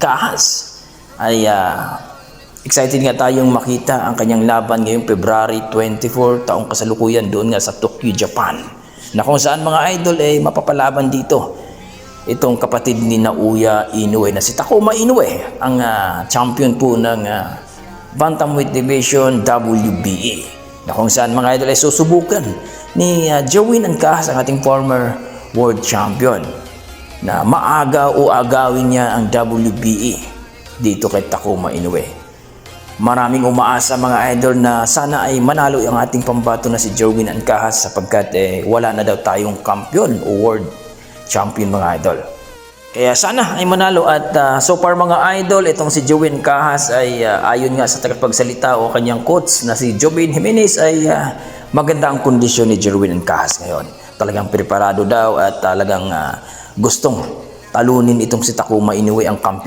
Ancahas ay excited nga tayong makita ang kanyang laban ngayong February 24, taong kasalukuyan doon nga sa Tokyo, Japan, na kung saan mga idol ay mapapalaban dito itong kapatid ni Naoya Inoue na si Takuma Inoue, ang champion po ng Bantamweight Division WBA, na kung saan mga idol ay susubukan ni Jerwin Ancahas, ang ating former world champion, na maaga o agawin niya ang WBA dito kay Takuma Inoue. Maraming umaasa mga idol na sana ay manalo ang ating pambato na si Jerwin Ancahas, sapagkat wala na daw tayong kampiyon o world champion mga idol. Kaya sana ay manalo at so far mga idol, itong si Jerwin Ancahas ay ayon nga sa tagapagsalita o kanyang coach na si Jobin Jimenez ay maganda ang kondisyon ni Jerwin Ancahas ngayon. Talagang preparado daw at talagang gustong talunin itong si Takuma Inoue, ang kampiyon